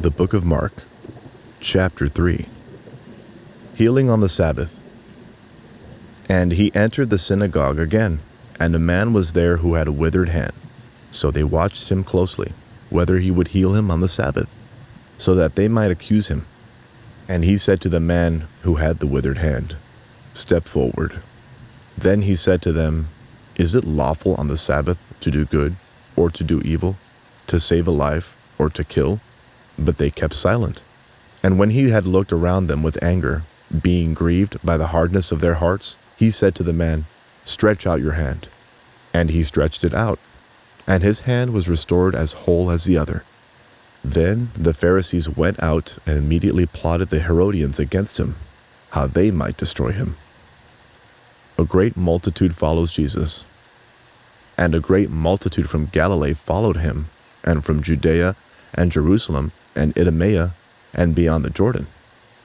The Book of Mark, Chapter 3. Healing on the Sabbath. And he entered the synagogue again, and a man was there who had a withered hand. So they watched him closely, whether he would heal him on the Sabbath, so that they might accuse him. And he said to the man who had the withered hand, "Step forward." Then he said to them, "Is it lawful on the Sabbath to do good or to do evil, to save a life or to kill?" But they kept silent. And when he had looked around them with anger, being grieved by the hardness of their hearts, he said to the man, "Stretch out your hand." And he stretched it out, and his hand was restored as whole as the other. Then the Pharisees went out and immediately plotted the Herodians against him, how they might destroy him. A great multitude follows Jesus. And a great multitude from Galilee followed him, and from Judea and Jerusalem and Idumea and beyond the Jordan,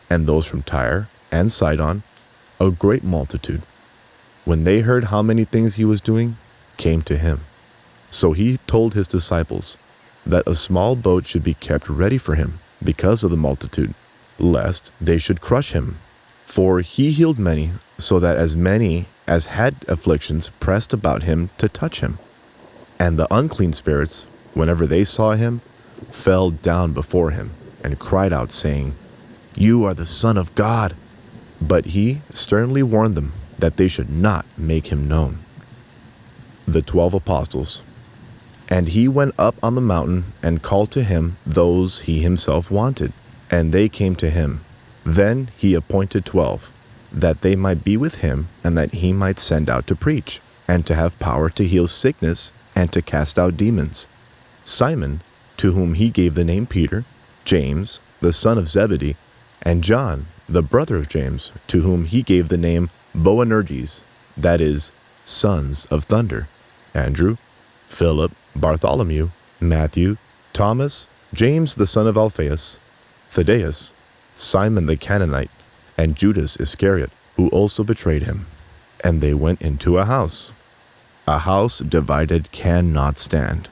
and those from Tyre and Sidon, a great multitude, when they heard how many things he was doing, came to him. So he told his disciples that a small boat should be kept ready for him because of the multitude, lest they should crush him. For he healed many, so that as many as had afflictions pressed about him to touch him. And the unclean spirits, whenever they saw him, fell down before him and cried out, saying, "You are the Son of God." But he sternly warned them that they should not make him known. The 12 Apostles. And he went up on the mountain and called to him those he himself wanted, and they came to him. Then he appointed 12, that they might be with him, and that he might send out to preach, and to have power to heal sickness, and to cast out demons. Simon, to whom he gave the name Peter, James, the son of Zebedee, and John, the brother of James, to whom he gave the name Boanerges, that is, sons of thunder, Andrew, Philip, Bartholomew, Matthew, Thomas, James the son of Alphaeus, Thaddeus, Simon the Canaanite, and Judas Iscariot, who also betrayed him. And they went into a house. A house divided cannot stand.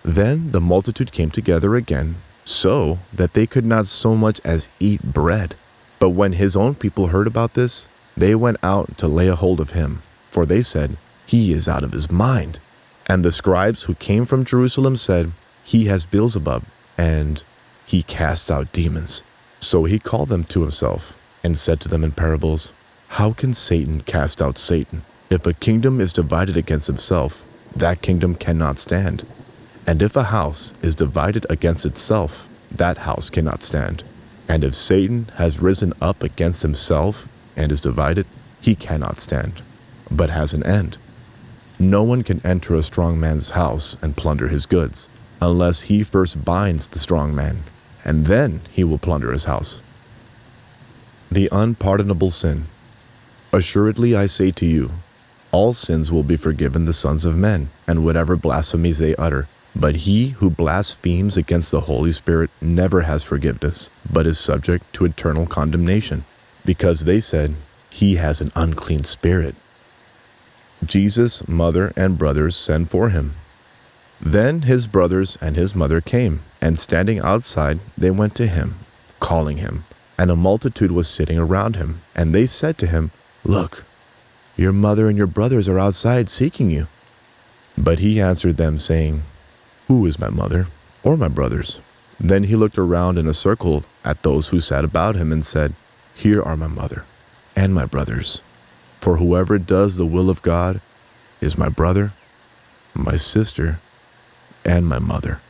Then the multitude came together again, so that they could not so much as eat bread. But when his own people heard about this, they went out to lay a hold of him, for they said, "He is out of his mind." And the scribes who came from Jerusalem said, "He has Beelzebub, and he casts out demons." So he called them to himself, and said to them in parables, "How can Satan cast out Satan? If a kingdom is divided against himself, that kingdom cannot stand. And if a house is divided against itself, that house cannot stand. And if Satan has risen up against himself and is divided, he cannot stand, but has an end. No one can enter a strong man's house and plunder his goods, unless he first binds the strong man, and then he will plunder his house." The unpardonable sin. Assuredly I say to you, all sins will be forgiven the sons of men, and whatever blasphemies they utter. But he who blasphemes against the Holy Spirit never has forgiveness, but is subject to eternal condemnation, because they said, "He has an unclean spirit." Jesus' mother and brothers sent for him. Then his brothers and his mother came, and standing outside they went to him, calling him. And a multitude was sitting around him, and they said to him, "Look, your mother and your brothers are outside seeking you." But he answered them, saying, "Who is my mother or my brothers?" Then he looked around in a circle at those who sat about him and said, "Here are my mother and my brothers. For whoever does the will of God is my brother, my sister, and my mother."